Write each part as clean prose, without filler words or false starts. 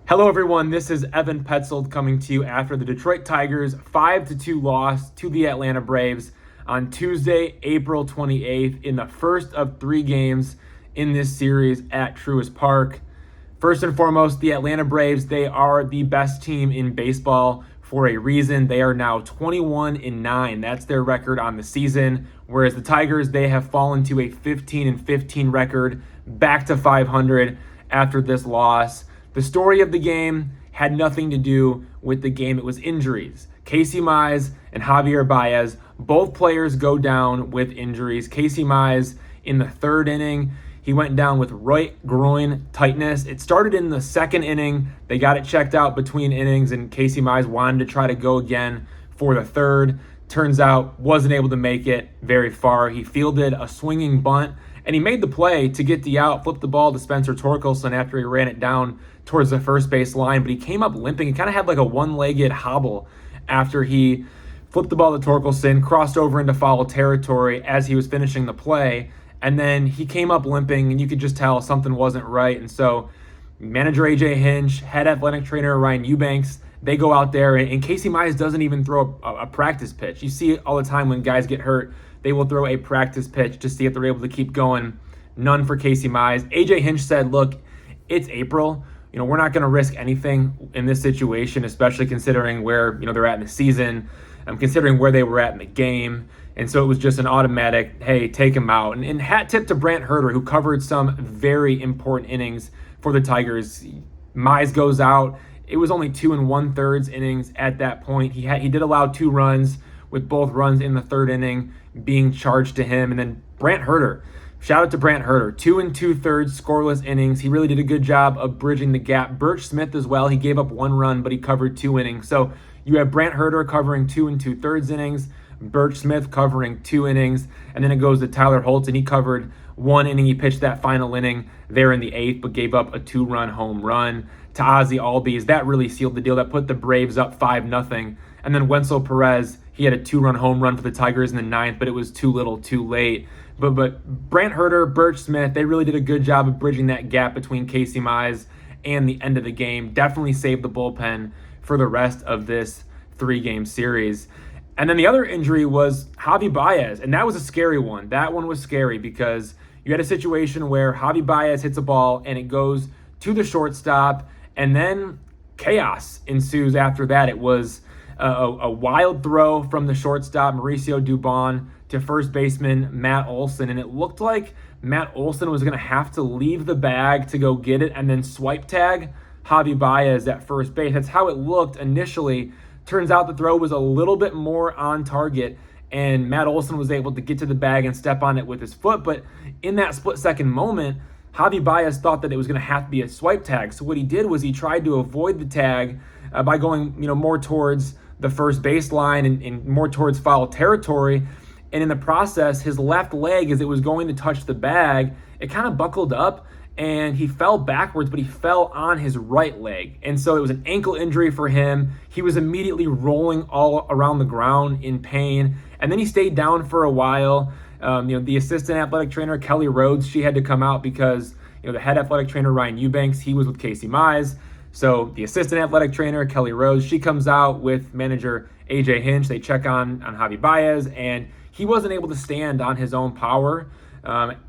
Hello, everyone. This is Evan Petzold coming to you after the Detroit Tigers 5-2 loss to the Atlanta Braves on Tuesday, April 28th, in the first of 3 games in this series at Truist Park. First and foremost, the Atlanta Braves, they are the best team in baseball for a reason. They are now 21-9. That's their record on the season. Whereas the Tigers, they have fallen to a 15-15 record, back to 500 after this loss. The story of the game had nothing to do with the game. It was injuries. Casey Mize and Javier Báez, both players go down with injuries. Casey Mize in the 3rd inning, he went down with right groin tightness. It started in the 2nd inning. They got it checked out between innings, and Casey Mize wanted to try to go again for the 3rd. Turns out wasn't able to make it very far. He fielded a swinging bunt, and he made the play to get the out, flipped the ball to Spencer Torkelson after he ran it down towards the first base line, but he came up limping. He kind of had like a one-legged hobble after he flipped the ball to Torkelson, crossed over into foul territory as he was finishing the play, and then he came up limping, and you could just tell something wasn't right. And so manager A.J. Hinch, head athletic trainer Ryan Eubanks, they go out there, and Casey Mize doesn't even throw a practice pitch. You see it all the time when guys get hurt. They will throw a practice pitch to see if they're able to keep going. None for Casey Mize. A.J. Hinch said, look, it's April. We're not going to risk anything in this situation, especially considering where, they're at in the season, considering where they were at in the game. And so it was just an automatic, hey, take him out. And hat tip to Brant Herter, who covered some very important innings for the Tigers. Mize goes out. It was only 2 1/3 innings at that point. He did allow 2 runs, with both runs in the 3rd inning being charged to him. And then Brant Herter, shout out to Brant Herter, 2 2/3 scoreless innings. He really did a good job of bridging the gap. Burch Smith as well. He gave up 1 run, but he covered 2 innings. So you have Brant Herter covering 2 2/3 innings, Burch Smith covering 2 innings, and then it goes to Tyler Holtz, and he covered 1 inning. He pitched that final inning there in the 8th, but gave up a 2-run home run to Ozzie Albies. That really sealed the deal. That put the Braves up 5-0. And then Wenceel Pérez, he had a 2-run home run for the Tigers in the 9th, but it was too little, too late. But Brant Herter, Burch Smith, they really did a good job of bridging that gap between Casey Mize and the end of the game. Definitely saved the bullpen for the rest of this 3-game series. And then the other injury was Javi Báez, and that was a scary one. That one was scary because you had a situation where Javi Báez hits a ball and it goes to the shortstop, and then chaos ensues after that. It was a wild throw from the shortstop, Mauricio Dubon, to first baseman Matt Olson, and it looked like Matt Olson was going to have to leave the bag to go get it and then swipe tag Javi Báez at first base. That's how it looked initially. Turns out the throw was a little bit more on target, and Matt Olson was able to get to the bag and step on it with his foot. But in that split-second moment, Javi Báez thought that it was going to have to be a swipe tag. So what he did was he tried to avoid the tag by going, more towards the first baseline and more towards foul territory. And in the process, his left leg, as it was going to touch the bag, it kind of buckled up, and he fell backwards, but he fell on his right leg. And so it was an ankle injury for him. He was immediately rolling all around the ground in pain. And then he stayed down for a while. The assistant athletic trainer, Kelly Rhodes, she had to come out because, the head athletic trainer, Ryan Eubanks, he was with Casey Mize. So the assistant athletic trainer, Kelly Rhodes, she comes out with manager A.J. Hinch. They check on Javi Báez, and he wasn't able to stand on his own power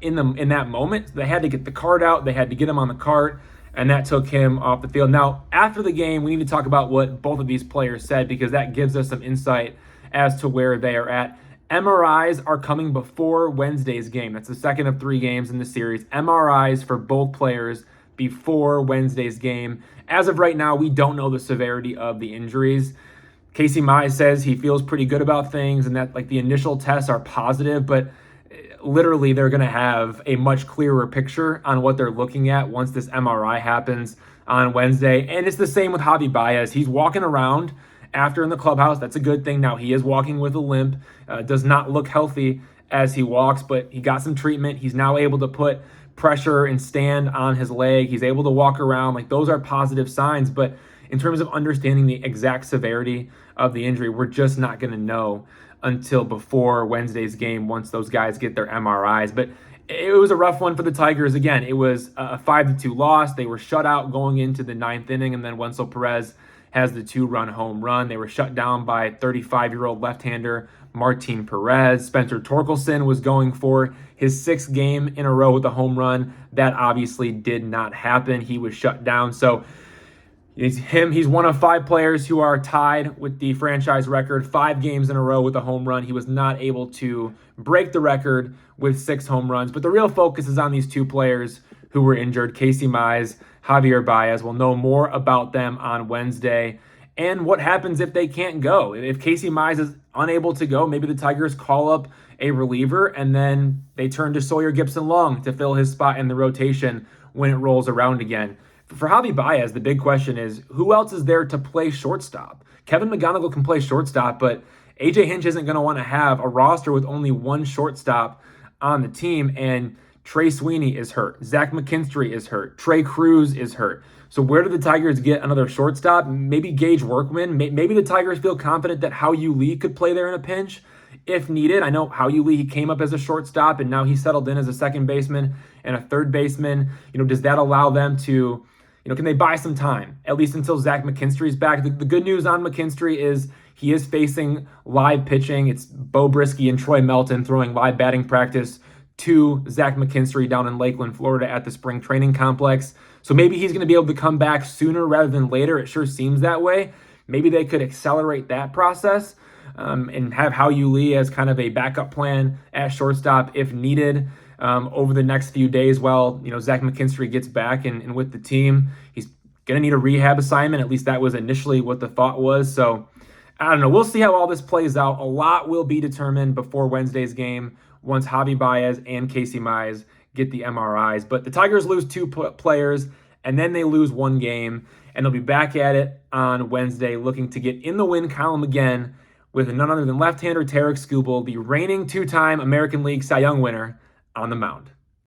in that moment. They had to get the cart out. They had to get him on the cart, and that took him off the field. Now, after the game, we need to talk about what both of these players said, because that gives us some insight as to where they are at. MRIs are coming before Wednesday's game. That's the second of 3 games in the series. MRIs for both players before Wednesday's game. As of right now, we don't know the severity of the injuries. Casey Mize says he feels pretty good about things and that the initial tests are positive, but literally they're going to have a much clearer picture on what they're looking at once this MRI happens on Wednesday. And it's the same with Javi Báez. He's walking around after in the clubhouse. That's a good thing. Now he is walking with a limp, does not look healthy as he walks, but he got some treatment. He's now able to put pressure and stand on his leg. He's able to walk around. Those are positive signs, but in terms of understanding the exact severity of the injury, we're just not going to know until before Wednesday's game once those guys get their MRIs. But It was a rough one for the Tigers. Again, it was a 5-2 loss. They were shut out going into the ninth inning, and then Wenceel Pérez has the 2-run home run. They were shut down by 35-year-old left-hander Martin Perez. Spencer Torkelson was going for his sixth game in a row with a home run. That obviously did not happen. He was shut down. So he's one of 5 players who are tied with the franchise record, 5 games in a row with a home run. He was not able to break the record with 6 home runs. But the real focus is on these 2 players who were injured, Casey Mize, Javier Báez. We'll know more about them on Wednesday. And what happens if they can't go? If Casey Mize is unable to go, maybe the Tigers call up a reliever and then they turn to Sawyer Gipson-Long to fill his spot in the rotation when it rolls around again. For Javi Báez, the big question is, who else is there to play shortstop? Kevin McGonigal can play shortstop, but AJ Hinch isn't going to want to have a roster with only one shortstop on the team, and Trey Sweeney is hurt. Zach McKinstry is hurt. Trey Cruz is hurt. So where do the Tigers get another shortstop? Maybe Gage Workman. Maybe the Tigers feel confident that Hao-Yu Lee could play there in a pinch if needed. I know Hao-Yu Lee, he came up as a shortstop, and now he's settled in as a second baseman and a third baseman. Does that allow them to... can they buy some time, at least until Zach McKinstry is back? The good news on McKinstry is he is facing live pitching. It's Bo Brisky and Troy Melton throwing live batting practice to Zach McKinstry down in Lakeland, Florida at the spring training complex. So maybe he's going to be able to come back sooner rather than later. It sure seems that way. Maybe they could accelerate that process and have Hao-Yu Lee as kind of a backup plan at shortstop if needed. Over the next few days while, Zach McKinstry gets back and with the team. He's going to need a rehab assignment. At least that was initially what the thought was. So, I don't know. We'll see how all this plays out. A lot will be determined before Wednesday's game once Javi Báez and Casey Mize get the MRIs. But the Tigers lose 2 players, and then they lose 1 game, and they'll be back at it on Wednesday looking to get in the win column again with none other than left-hander Tarik Skubal, the reigning 2-time American League Cy Young winner, on the mound.